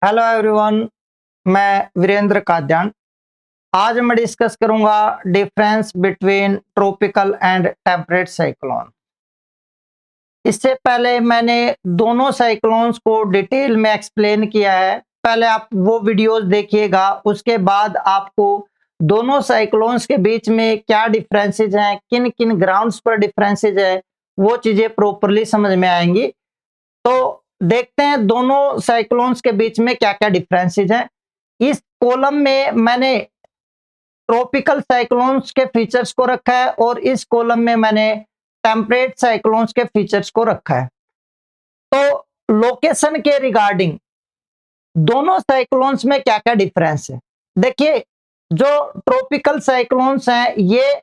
Hello everyone. मैं वीरेंद्र काद्यान। आज मैं डिस्कस करूंगा difference between tropical and temperate cyclone. इससे पहले मैंने दोनों साइक्लोन्स को डिटेल में एक्सप्लेन किया है। पहले आप वो वीडियोस देखिएगा, उसके बाद आपको दोनों साइक्लोन्स के बीच में क्या डिफरेंसेस हैं, किन किन ग्राउंड्स पर डिफरेंसेस है, वो चीजें प्रॉपरली समझ में आएंगी। तो देखते हैं दोनों साइक्लोन्स के बीच में क्या क्या डिफरेंसेस हैं। इस कॉलम में मैंने ट्रॉपिकल साइक्लोन्स के फीचर्स को रखा है और इस कॉलम में मैंने टेम्परेट साइक्लोन्स के फीचर्स को रखा है। तो लोकेशन के रिगार्डिंग दोनों साइक्लोन्स में क्या क्या डिफरेंस है, देखिए। जो ट्रॉपिकल साइक्लोन्स हैं ये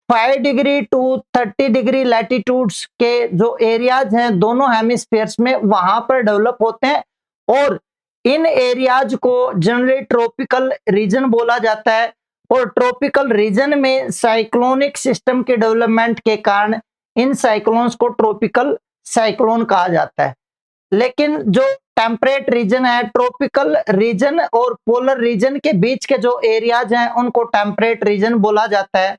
5 डिग्री टू 30 डिग्री लैटिट्यूड्स के जो एरियाज हैं दोनों हेमिस्फीयर्स में, वहां पर डेवलप होते हैं और इन एरियाज को जनरली ट्रॉपिकल रीजन बोला जाता है। और ट्रॉपिकल रीजन में साइक्लोनिक सिस्टम के डेवलपमेंट के कारण इन साइक्लोन्स को ट्रॉपिकल साइक्लोन कहा जाता है। लेकिन जो टेम्परेट रीजन है, ट्रॉपिकल रीजन और पोलर रीजन के बीच के जो एरियाज हैं उनको टेम्परेट रीजन बोला जाता है।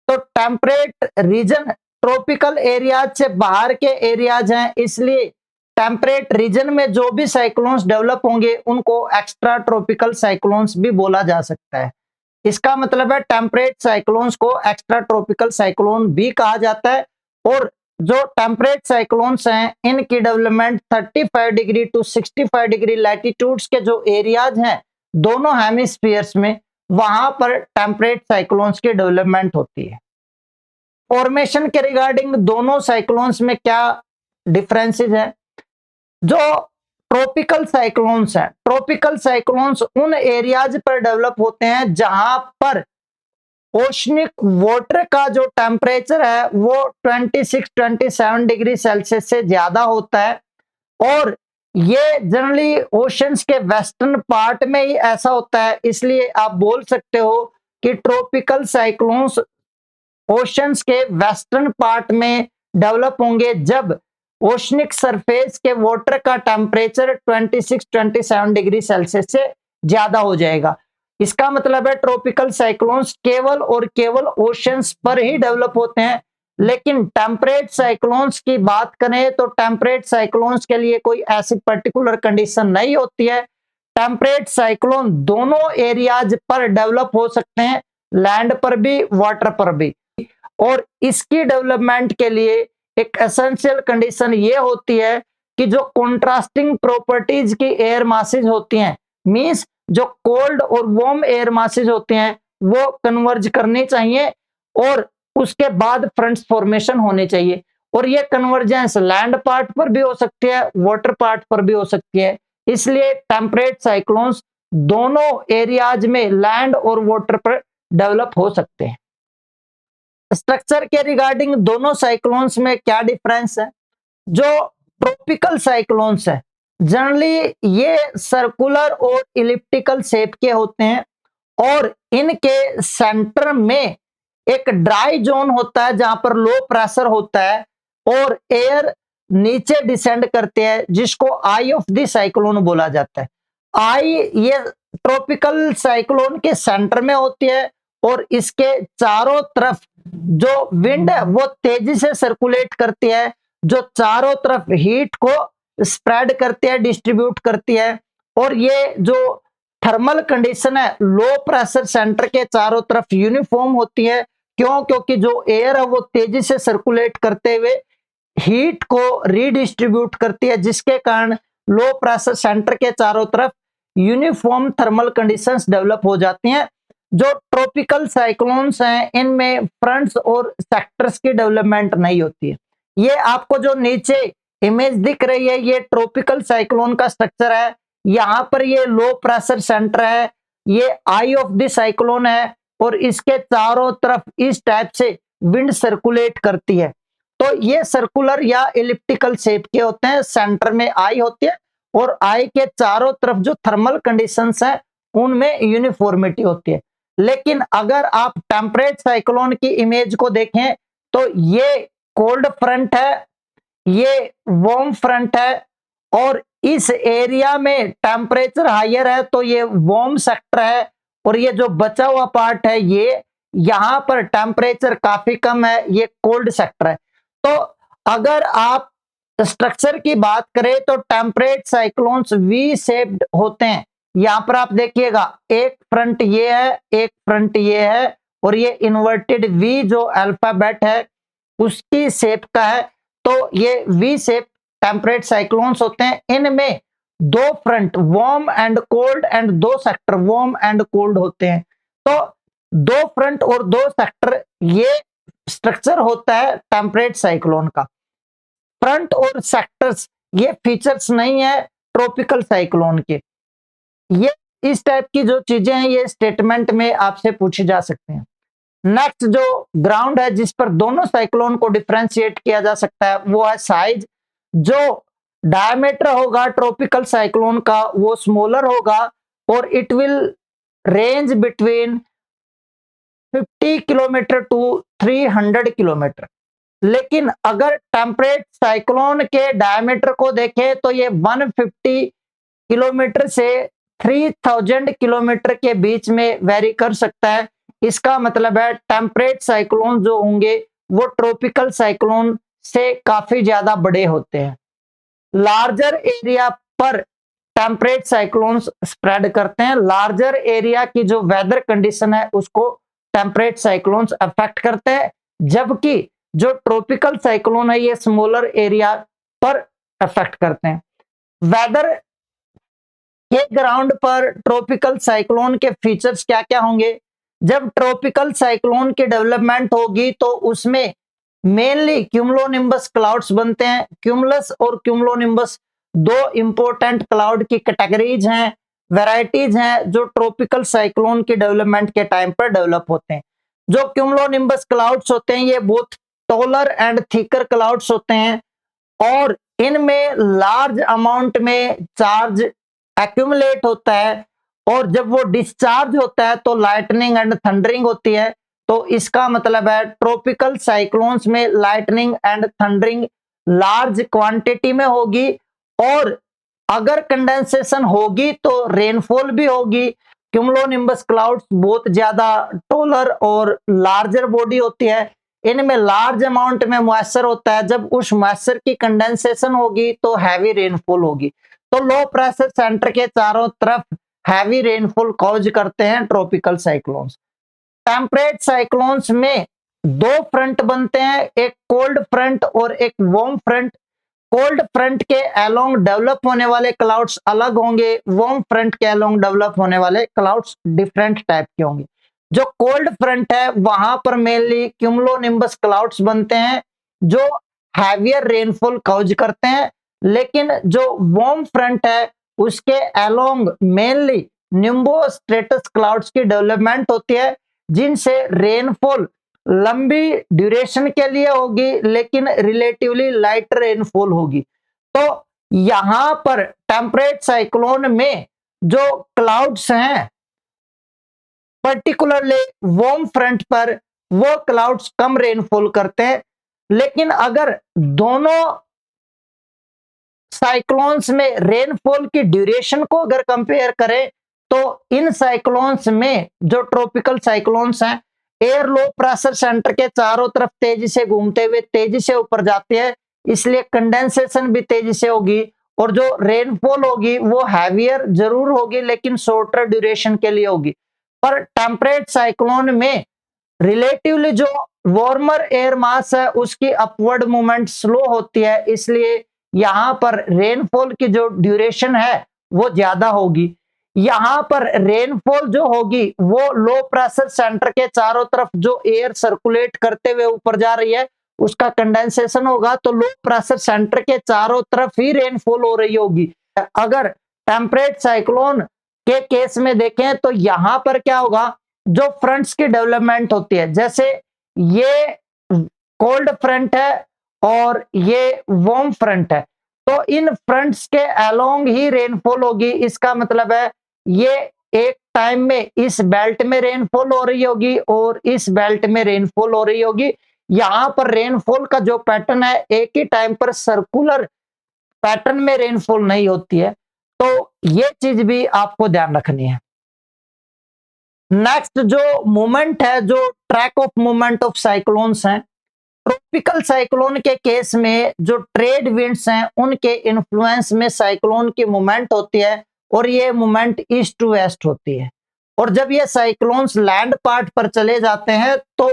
तो टेम्परेट रीजन ट्रॉपिकल एरियाज से बाहर के एरियाज हैं, इसलिए टेम्परेट रीजन में जो भी साइक्लोन्स डेवलप होंगे उनको एक्स्ट्रा ट्रॉपिकल साइक्लोन्स भी बोला जा सकता है। इसका मतलब है टेम्परेट साइक्लोन्स को एक्स्ट्रा ट्रॉपिकल साइक्लोन भी कहा जाता है। और जो टेम्परेट साइक्लोन्स हैं इनकी development 35 degree to 65 degree latitudes के जो एरियाज हैं दोनों हेमिस्फीयर्स में, वहां पर टेम्परेट साइक्लोन्स की डेवलपमेंट होती है। फॉर्मेशन के रिगार्डिंग दोनों साइक्लोन्स में क्या डिफरेंसेस हैं। जो ट्रॉपिकल साइक्लोन्स हैं, ट्रॉपिकल साइक्लोन्स उन एरियाज पर डेवलप होते हैं जहां पर ओशनिक वाटर का जो टेम्परेचर है वो 26-27 डिग्री सेल्सियस से ज्यादा होता है। और ये जनरली ओशंस के वेस्टर्न पार्ट में ही ऐसा होता है, इसलिए आप बोल सकते हो कि ट्रॉपिकल साइक्लोन्स ओशंस के वेस्टर्न पार्ट में डेवलप होंगे जब ओशनिक सरफेस के वाटर का टेम्परेचर 26-27 डिग्री सेल्सियस से ज्यादा हो जाएगा। इसका मतलब है ट्रॉपिकल साइक्लोन्स केवल और केवल ओशंस पर ही डेवलप होते हैं। लेकिन टेम्परेट साइक्लोन्स की बात करें तो टेम्परेट साइक्लोन्स के लिए कोई ऐसी पर्टिकुलर कंडीशन नहीं होती है। टेम्परेट साइक्लोन दोनों एरियाज पर डेवलप हो सकते हैं, लैंड पर भी वाटर पर भी। और इसकी डेवलपमेंट के लिए एक एसेंशियल कंडीशन ये होती है कि जो कॉन्ट्रास्टिंग प्रॉपर्टीज की एयर मासेज होती हैं, मींस जो कोल्ड और वार्म एयर मासेज होते हैं वो कन्वर्ज करनी चाहिए और उसके बाद फ्रंट्स फॉर्मेशन होने चाहिए। और ये कन्वर्जेंस लैंड पार्ट पर भी हो सकती है, वाटर पार्ट पर भी हो सकती है। इसलिए टेम्परेट साइक्लोन्स दोनों एरियाज में लैंड और वाटर पर डेवलप हो सकते हैं। स्ट्रक्चर के रिगार्डिंग दोनों साइक्लोन्स में क्या डिफरेंस है। जो ट्रॉपिकल साइक्लोन्स है जनरली ये सर्कुलर और इलिप्टिकल शेप के होते हैं और इनके सेंटर में एक ड्राई जोन होता है जहां पर लो प्रेशर होता है और एयर नीचे डिसेंड करते हैं, जिसको आई ऑफ द साइक्लोन बोला जाता है। आई ये ट्रॉपिकल साइक्लोन के सेंटर में होती है और इसके चारों तरफ जो विंड है वो तेजी से सर्कुलेट करती है, जो चारों तरफ हीट को स्प्रेड करती है, डिस्ट्रीब्यूट करती है। और ये जो थर्मल कंडीशन है लो प्रेशर सेंटर के चारों तरफ यूनिफॉर्म होती है। क्यों? क्योंकि जो एयर है वो तेजी से सर्कुलेट करते हुए हीट को रीडिस्ट्रीब्यूट करती है, जिसके कारण लो प्रेशर सेंटर के चारों तरफ यूनिफॉर्म थर्मल कंडीशंस डेवलप हो जाती हैं। जो ट्रॉपिकल साइक्लोन्स हैं इनमें फ्रंट्स और सेक्टर्स की डेवलपमेंट नहीं होती है। ये आपको जो नीचे इमेज दिख रही है ये ट्रॉपिकल साइक्लोन का स्ट्रक्चर है। यहाँ पर ये लो प्रेशर सेंटर है, ये आई ऑफ द साइक्लोन है और इसके चारों तरफ इस टाइप से विंड सर्कुलेट करती है। तो ये सर्कुलर या इलिप्टिकल शेप के होते हैं, सेंटर में आई होती है और आई के चारों तरफ जो थर्मल कंडीशंस हैं उनमें यूनिफॉर्मिटी होती है। लेकिन अगर आप टेम्परेट साइक्लोन की इमेज को देखें तो ये कोल्ड फ्रंट है, ये वार्म फ्रंट है और इस एरिया में टेम्परेचर हायर है तो ये वार्म सेक्टर है, और ये जो बचा हुआ पार्ट है ये यहां पर टेम्परेचर काफी कम है, ये कोल्ड सेक्टर है। तो अगर आप स्ट्रक्चर की बात करें तो टेम्परेट साइक्लोन्स वी शेप्ड होते हैं। यहां पर आप देखिएगा एक फ्रंट ये है, एक फ्रंट ये है, और ये इन्वर्टेड वी जो अल्फाबेट है उसकी शेप का है। तो ये वी शेप टेम्परेट साइक्लोन्स होते हैं। इनमें दो front warm and cold and दो सेक्टर वार्म एंड कोल्ड होते हैं। तो दो फ्रंट और दो सेक्टर ये स्ट्रक्चर होता है टेम्परेट साइक्लोन का। फ्रंट और सेक्टर्स ये फीचर्स नहीं है ट्रॉपिकल साइक्लोन के। ये इस टाइप की जो चीजें हैं ये स्टेटमेंट में आपसे पूछी जा सकते हैं। नेक्स्ट जो ग्राउंड है जिस पर दोनों साइक्लोन को डिफरेंशिएट किया जा सकता है वो है साइज। जो डायमीटर होगा ट्रॉपिकल साइक्लोन का वो स्मॉलर होगा, और it will range between 50 kilometre to 300 kilometre. लेकिन अगर टेम्परेट साइक्लोन के डायमीटर को देखें तो ये 150 किलोमीटर से 3000 किलोमीटर के बीच में वेरी कर सकता है। इसका मतलब है टेम्परेट साइक्लोन जो होंगे वो ट्रॉपिकल साइक्लोन से काफी ज्यादा बड़े होते हैं। लार्जर एरिया पर टेम्परेट साइक्लोन्स स्प्रेड करते हैं। लार्जर एरिया की जो वेदर कंडीशन है उसको टेम्परेट साइक्लोन्स अफेक्ट करते हैं, जबकि जो ट्रॉपिकल साइक्लोन है ये स्मॉलर एरिया पर अफेक्ट करते हैं। वेदर के ग्राउंड पर ट्रॉपिकल साइक्लोन के फीचर्स क्या क्या होंगे? जब ट्रॉपिकल साइक्लोन की डेवलपमेंट होगी तो उसमें मेनली क्यूमुलोनिम्बस क्लाउड्स बनते हैं। क्यूमुलस और क्यूमुलोनिम्बस दो इंपॉर्टेंट क्लाउड की कैटेगरीज हैं, वैरायटीज हैं जो ट्रॉपिकल साइक्लोन की डेवलपमेंट के टाइम पर डेवलप होते हैं। जो क्यूमुलोनिम्बस क्लाउड्स होते हैं ये बहुत टॉलर एंड थिकर क्लाउड्स होते हैं, और इनमें लार्ज अमाउंट में चार्ज एक्यूमुलेट होता है, और जब वो डिस्चार्ज होता है तो लाइटनिंग एंड थंडरिंग होती है। तो इसका मतलब है ट्रॉपिकल साइक्लोन्स में lightning and thundering large quantity में होगी, और अगर कंडेंसेशन होगी तो रेनफॉल भी होगी। क्यूमुलोनिम्बस क्लाउड्स बहुत ज्यादा टॉलर और लार्जर बॉडी होती है, इनमें लार्ज अमाउंट में मॉइस्चर होता है। जब उस मॉइस्चर की कंडेंसेशन होगी तो हैवी रेनफॉल होगी। तो लो प्रेशर सेंटर के चारों तरफ हैवी रेनफॉल कॉज करते हैं ट्रॉपिकल साइक्लोन्स। टेम्परेट साइक्लोन्स में दो फ्रंट बनते हैं, एक कोल्ड फ्रंट और एक वार्म फ्रंट। कोल्ड फ्रंट के अलोंग डेवलप होने वाले क्लाउड्स अलग होंगे, वार्म फ्रंट के अलोंग डेवलप होने वाले क्लाउड्स डिफरेंट टाइप के होंगे। जो कोल्ड फ्रंट है वहां पर मेनली क्यूमुलोनिम्बस क्लाउड्स बनते हैं जो हैवियर रेनफॉल कॉज करते हैं, लेकिन जो वार्म फ्रंट है उसके अलोंग मेनली निम्बोस्ट्रेटस क्लाउड्स की डेवलपमेंट होती है, जिनसे रेनफॉल लंबी ड्यूरेशन के लिए होगी लेकिन रिलेटिवली लाइट रेनफॉल होगी। तो यहां पर टेम्परेट साइक्लोन में जो क्लाउड्स हैं पर्टिकुलरली वार्म फ्रंट पर वो क्लाउड्स कम रेनफॉल करते हैं। लेकिन अगर दोनों साइक्लोन्स में रेनफॉल की ड्यूरेशन को अगर कंपेयर करें तो इन साइक्लोन्स में जो ट्रॉपिकल साइक्लोन्स हैं एयर लो प्रेशर सेंटर के चारों तरफ तेजी से घूमते हुए तेजी से ऊपर जाती है, इसलिए कंडेंसेशन भी तेजी से होगी, और जो रेनफॉल होगी वो हैवियर जरूर होगी लेकिन शॉर्टर ड्यूरेशन के लिए होगी। पर टेम्परेट साइक्लोन में रिलेटिवली जो वार्मर एयर मास है उसकी अपवर्ड मूवमेंट स्लो होती है, इसलिए यहां पर रेनफॉल की जो ड्यूरेशन है वो ज्यादा होगी। यहां पर रेनफॉल जो होगी वो लो प्रेशर सेंटर के चारों तरफ जो एयर सर्कुलेट करते हुए ऊपर जा रही है उसका कंडेंसेशन होगा, तो लो प्रेशर सेंटर के चारों तरफ ही रेनफॉल हो रही होगी। अगर टेम्परेट साइक्लोन के केस में देखें तो यहां पर क्या होगा, जो फ्रंट्स की डेवलपमेंट होती है, जैसे ये कोल्ड फ्रंट है और ये वार्म फ्रंट है, तो इन फ्रंट्स के अलोंग ही रेनफॉल होगी। इसका मतलब है ये एक टाइम में इस बेल्ट में रेनफॉल हो रही होगी और इस बेल्ट में रेनफॉल हो रही होगी। यहां पर रेनफॉल का जो पैटर्न है एक ही टाइम पर सर्कुलर पैटर्न में रेनफॉल नहीं होती है। तो ये चीज भी आपको ध्यान रखनी है। नेक्स्ट जो मूवमेंट है, जो track of movement of cyclones हैं, ट्रॉपिकल साइक्लोन के केस में जो ट्रेड विंड्स हैं उनके इन्फ्लुएंस में साइक्लोन की मूवमेंट होती है और ये मूवमेंट ईस्ट टू वेस्ट होती है। और जब ये साइक्लोन्स लैंड पार्ट पर चले जाते हैं तो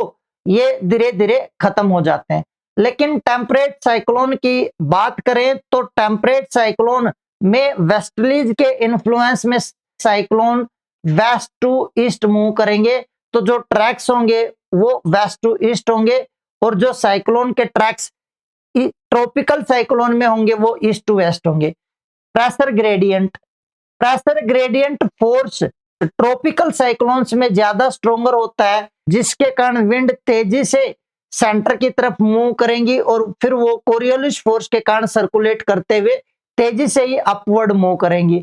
ये धीरे धीरे खत्म हो जाते हैं। लेकिन टेम्परेट साइक्लोन की बात करें तो टेम्परेट साइक्लोन में वेस्टर्लीज के इन्फ्लुएंस में cyclone west to east move करेंगे, तो जो ट्रैक्स होंगे वो वेस्ट टू ईस्ट होंगे और जो साइक्लोन के ट्रैक्स ट्रॉपिकल साइक्लोन में होंगे वो ईस्ट टू वेस्ट होंगे। Pressure gradient force tropical cyclones में ज्यादा स्ट्रोंगर होता है, जिसके कारण विंड तेजी से सेंटर की तरफ मूव करेंगी और फिर वो कोरियोलिस फोर्स के कारण सर्कुलेट करते हुए तेजी से ही अपवर्ड मूव करेंगी।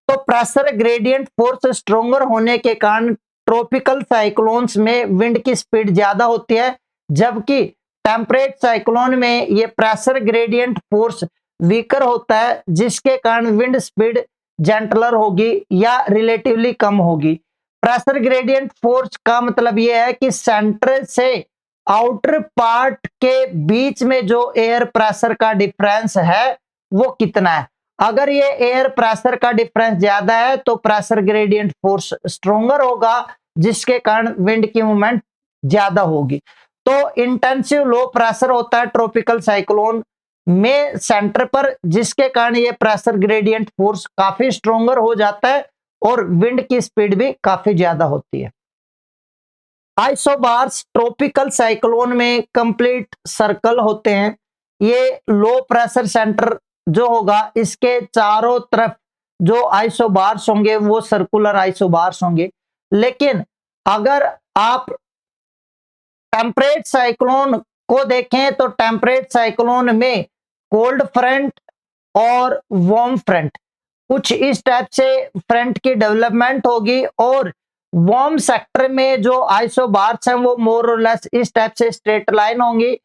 तो प्रेशर ग्रेडियंट फोर्स स्ट्रोंगर होने के कारण ट्रॉपिकल साइक्लोन्स में विंड की स्पीड ज्यादा होती है, जबकि टेम्परेट साइक्लोन में ये प्रेशर ग्रेडियंट फोर्स वीकर होता है, जिसके कारण विंड स्पीड जेंटलर होगी या रिलेटिवली कम होगी। प्रेशर ग्रेडियंट फोर्स का मतलब यह है कि सेंटर से आउटर पार्ट के बीच में जो एयर प्रेशर का डिफरेंस है वो कितना है। अगर ये एयर प्रेशर का डिफरेंस ज्यादा है तो प्रेशर ग्रेडियंट फोर्स स्ट्रोंगर होगा, जिसके कारण विंड की मूवमेंट ज्यादा होगी। तो इंटेंसिव लो प्रेशर होता है ट्रॉपिकल साइक्लोन में सेंटर पर, जिसके कारण ये प्रेशर ग्रेडियंट फोर्स काफी स्ट्रोंगर हो जाता है और विंड की स्पीड भी काफी ज्यादा होती है। आइसोबार्स ट्रॉपिकल साइक्लोन में कंप्लीट सर्कल होते हैं। ये लो प्रेशर सेंटर जो होगा इसके चारों तरफ जो आइसोबार्स होंगे वो सर्कुलर आइसोबार्स होंगे। लेकिन अगर आप टेम्परेट साइक्लोन को देखें तो टेम्परेट साइक्लोन में कोल्ड फ्रंट और वार्म फ्रंट कुछ इस टाइप से फ्रंट की डेवलपमेंट होगी और वार्म सेक्टर में जो आइसोबार्स हैं वो मोर और लेस इस टाइप से स्ट्रेट लाइन होंगी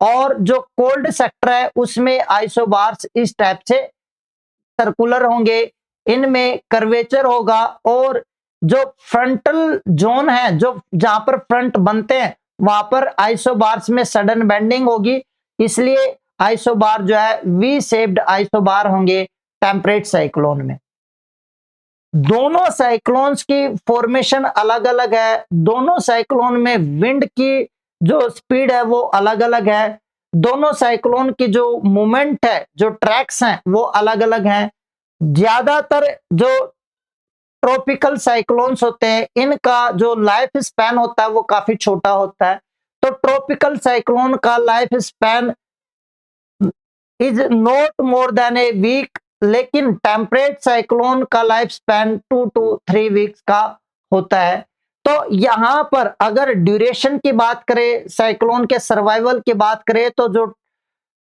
और जो कोल्ड सेक्टर है उसमें आइसोबार्स इस टाइप से सर्कुलर होंगे, इनमें कर्वेचर होगा और जो फ्रंटल जोन है जो जहां पर फ्रंट बनते हैं वहां पर आइसोबार्स में सडन बेंडिंग होगी, इसलिए आइसोबार जो है वी शेप्ड आइसोबार होंगे टेम्परेट साइक्लोन में। दोनों साइक्लोन्स की फॉर्मेशन अलग अलग है, दोनों साइक्लोन में विंड की जो स्पीड है वो अलग अलग है, दोनों साइक्लोन की जो मूवमेंट है जो ट्रैक्स हैं वो अलग अलग हैं। ज्यादातर जो ट्रॉपिकल साइक्लोन्स होते हैं इनका जो लाइफ स्पैन होता है वो काफी छोटा होता है। तो ट्रॉपिकल साइक्लोन का life span is not more than a week, लेकिन टेम्परेट साइक्लोन का लाइफ स्पैन 2 to 3 वीक्स का होता है। तो यहां पर अगर ड्यूरेशन की बात करें, साइक्लोन के सर्वाइवल की बात करें, तो जो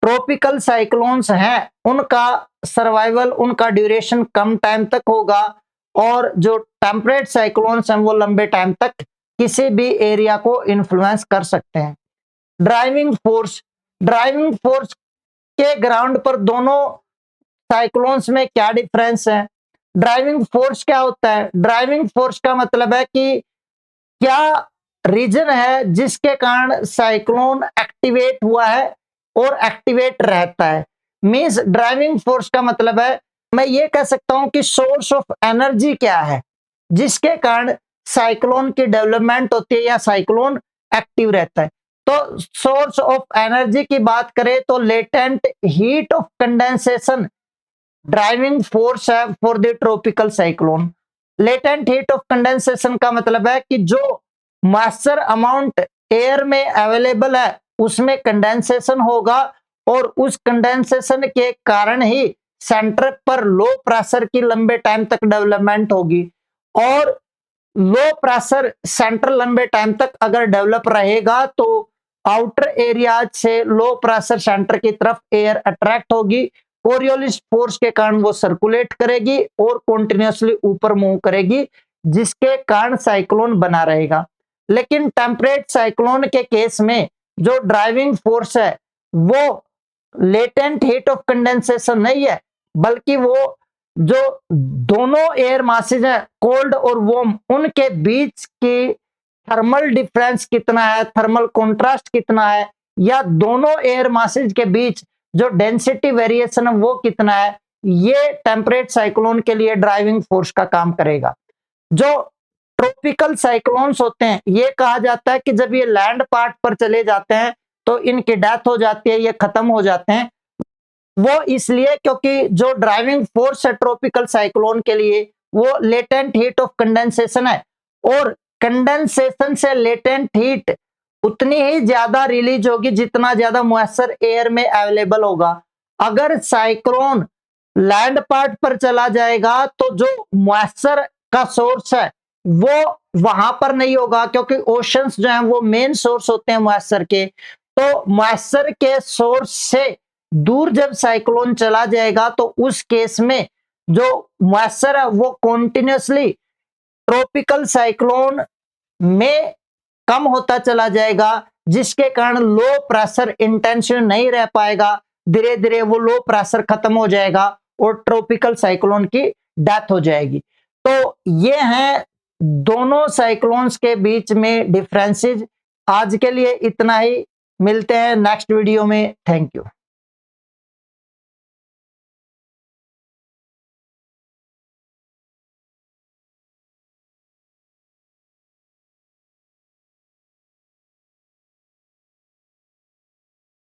ट्रॉपिकल साइक्लोन्स हैं उनका सर्वाइवल, उनका ड्यूरेशन कम टाइम तक होगा और जो टेम्परेट साइक्लोन्स हैं वो लंबे टाइम तक किसी भी एरिया को इन्फ्लुएंस कर सकते हैं। ड्राइविंग फोर्स के ग्राउंड पर दोनों साइक्लोन्स में क्या डिफरेंस है। ड्राइविंग फोर्स क्या होता है? ड्राइविंग फोर्स का मतलब है कि क्या रीजन है जिसके कारण साइक्लोन एक्टिवेट हुआ है और एक्टिवेट रहता है। मींस ड्राइविंग फोर्स का मतलब है, मैं ये कह सकता हूं कि सोर्स ऑफ एनर्जी क्या है जिसके कारण साइक्लोन की डेवलपमेंट होती है या साइक्लोन एक्टिव रहता है। तो सोर्स ऑफ एनर्जी की बात करें तो latent heat of condensation driving force है for the tropical cyclone. Latent heat of condensation का मतलब है कि जो मॉइस्चर अमाउंट एयर में अवेलेबल है उसमें कंडेंसेशन होगा और उस कंडेंसेशन के कारण ही सेंटर पर लो प्रेशर की लंबे टाइम तक डेवलपमेंट होगी और लो प्रेशर सेंटर लंबे टाइम तक अगर डेवलप रहेगा तो आउटर एरिया से लो प्रेशर सेंटर की तरफ एयर अट्रैक्ट होगी, कोरियोलिस फोर्स के कारण वो सर्कुलेट करेगी और कॉन्टिन्यूसली ऊपर मूव करेगी, जिसके कारण साइक्लोन बना रहेगा। लेकिन टेम्परेट साइक्लोन के केस में जो ड्राइविंग फोर्स है वो लेटेंट हीट ऑफ कंडेंसेशन नहीं है, बल्कि वो जो दोनों एयर मासेज है कोल्ड और वार्म, उनके बीच की थर्मल डिफरेंस कितना है, थर्मल कंट्रास्ट कितना है, या दोनों एयर मासेज के बीच जो डेंसिटी वेरिएशन है वो कितना है, ये टेम्परेट साइक्लोन के लिए ड्राइविंग फोर्स का काम करेगा। जो ट्रॉपिकल साइक्लोन्स होते हैं, ये कहा जाता है कि जब ये लैंड पार्ट पर चले जाते हैं तो इनकी डेथ हो जाती है, ये खत्म हो जाते हैं। वो इसलिए क्योंकि जो ड्राइविंग फोर्स है ट्रॉपिकल साइक्लोन के लिए वो लेटेंट हीट ऑफ कंडेंसेशन है, और कंडेंसेशन से लेटेंट हीट उतनी ही ज्यादा रिलीज होगी जितना ज्यादा मॉइस्चर एयर में अवेलेबल होगा। अगर साइक्लोन लैंड पार्ट पर चला जाएगा तो जो मॉइस्चर का सोर्स है वो वहां पर नहीं होगा, क्योंकि ओशंस जो हैं वो मेन सोर्स होते हैं मॉइस्चर के। तो मॉइस्चर के सोर्स से दूर जब साइक्लोन चला जाएगा तो उस केस में जो मॉइस्चर है वो कॉन्टिन्यूसली ट्रॉपिकल साइक्लोन में कम होता चला जाएगा, जिसके कारण लो प्रेशर इंटेंसिव नहीं रह पाएगा। धीरे धीरे वो लो प्रेशर खत्म हो जाएगा और ट्रॉपिकल साइक्लोन की डेथ हो जाएगी। तो ये हैं दोनों साइक्लोन्स के बीच में डिफरेंसेस। आज के लिए इतना ही, मिलते हैं नेक्स्ट वीडियो में। Thank you.